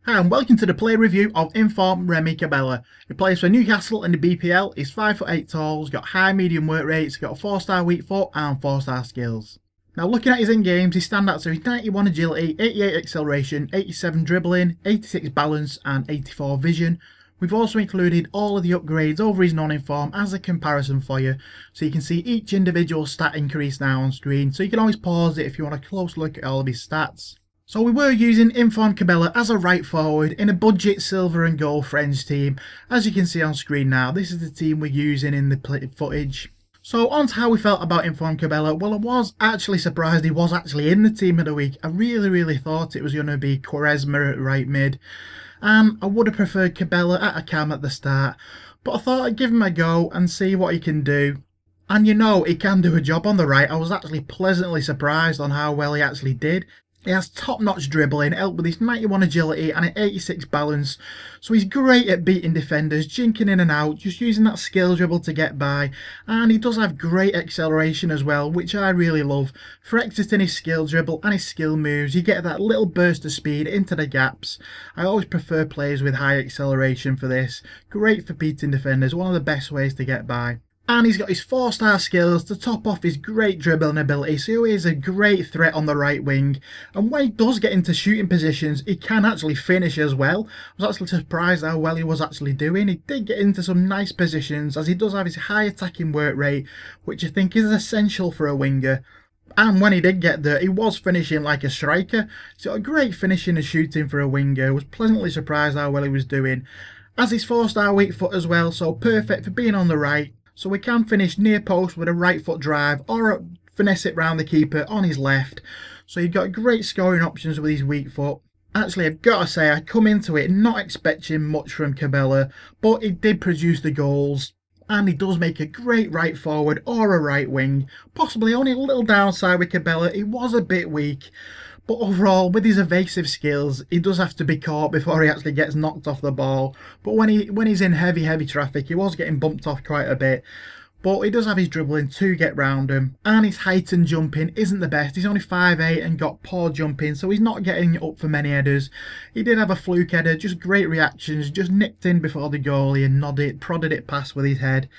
Hi and welcome to the play review of informed Rémy Cabella. He plays for Newcastle in the BPL, he's 5'8" tall, he's got high medium work rates, got a 4-star weak foot and 4-star skills. Now looking at his in-games, his standouts are his 91 agility, 88 acceleration, 87 dribbling, 86 balance and 84 vision. We've also included all of the upgrades over his non-inform as a comparison for you, so you can see each individual stat increase now on screen, so you can always pause it if you want a close look at all of his stats. So we were using informed Cabella as a right forward in a budget silver and gold French team. As you can see on screen now, this is the team we're using in the footage. So on to how we felt about informed Cabella. Well, I was actually surprised he was actually in the team of the week. I really thought it was going to be Quaresma at right mid. And I would have preferred Cabella at a cam at the start. But I thought I'd give him a go and see what he can do. And you know, he can do a job on the right. I was actually pleasantly surprised on how well he actually did. He has top-notch dribbling, helped with his 91 agility and an 86 balance, so he's great at beating defenders, jinking in and out, just using that skill dribble to get by, and he does have great acceleration as well, which I really love. For exiting his skill dribble and his skill moves, you get that little burst of speed into the gaps. I always prefer players with high acceleration for this. Great for beating defenders, one of the best ways to get by. And he's got his 4-star skills to top off his great dribbling ability, so he is a great threat on the right wing. And when he does get into shooting positions, he can actually finish as well. I was actually surprised how well he was actually doing. He did get into some nice positions, as he does have his high attacking work rate, which I think is essential for a winger. And when he did get there, he was finishing like a striker. He's got a great finishing and shooting for a winger. I was pleasantly surprised how well he was doing. As his 4-star weak foot as well, so perfect for being on the right. So we can finish near post with a right foot drive or finesse it round the keeper on his left. So you've got great scoring options with his weak foot. Actually, I've got to say, I come into it not expecting much from Cabella, but he did produce the goals. And he does make a great right forward or a right wing. Possibly only a little downside with Cabella, he was a bit weak. But overall, with his evasive skills, he does have to be caught before he actually gets knocked off the ball. But when he's in heavy traffic, he was getting bumped off quite a bit. But he does have his dribbling to get round him. And his height and jumping isn't the best. He's only 5'8" and got poor jumping, so he's not getting up for many headers. He did have a fluke header, just great reactions, just nipped in before the goalie and prodded it past with his head.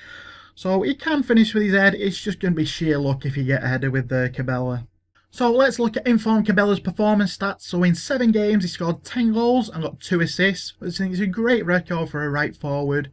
So he can finish with his head, it's just going to be sheer luck if you get a header with Cabella. So let's look at informed Cabella's performance stats. So in 7 games he scored 10 goals and got 2 assists, which I think is a great record for a right forward.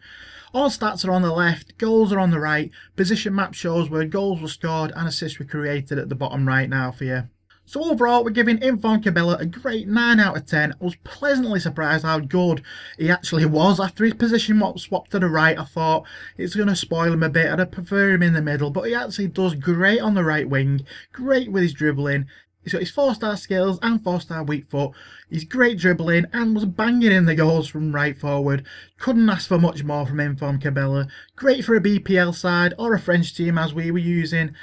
All stats are on the left, goals are on the right, position map shows where goals were scored and assists were created at the bottom right now for you. So overall, we're giving informed Cabella a great 9 out of 10. I was pleasantly surprised how good he actually was. After his position swapped to the right, I thought it's going to spoil him a bit. I'd prefer him in the middle, but he actually does great on the right wing, great with his dribbling. He's got his 4-star skills and 4-star weak foot. He's great dribbling and was banging in the goals from right forward. Couldn't ask for much more from informed Cabella. Great for a BPL side or a French team as we were using.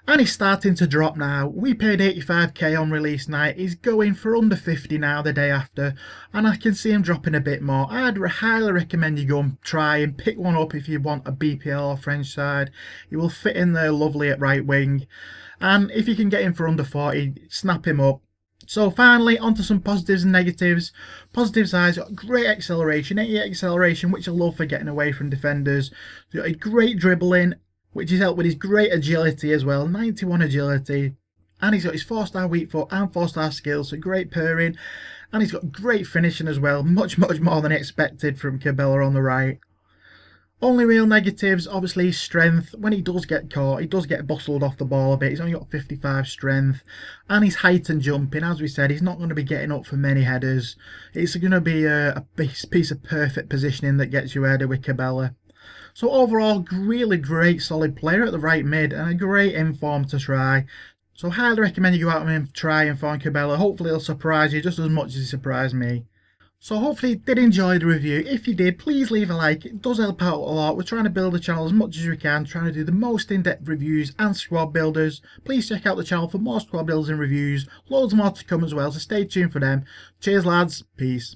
And he's starting to drop now. We paid 85k on release night. He's going for under 50 now the day after. And I can see him dropping a bit more. I'd highly recommend you go and try and pick one up if you want a BPL or French side. He will fit in there lovely at right wing. And if you can get him for under 40, snap him up. So finally, onto some positives and negatives. Positive side, he's got great acceleration, 88 acceleration, which I love for getting away from defenders. He's got a great dribbling, which is helped with his great agility as well, 91 agility. And he's got his 4-star weak foot and 4-star skills, so great purring. And he's got great finishing as well, much more than expected from Cabella on the right. Only real negatives, obviously his strength. When he does get caught, he does get bustled off the ball a bit. He's only got 55 strength. And his height and jumping, as we said, he's not going to be getting up for many headers. It's going to be a piece of perfect positioning that gets you a header with Cabella. So overall, really great solid player at the right mid and a great inform to try. So highly recommend you go out and try informed Cabella. Hopefully he'll surprise you just as much as he surprised me. So hopefully you did enjoy the review. If you did, please leave a like. It does help out a lot. We're trying to build the channel as much as we can, trying to do the most in-depth reviews and squad builders. Please check out the channel for more squad builders and reviews. Loads more to come as well, so stay tuned for them. Cheers lads, peace.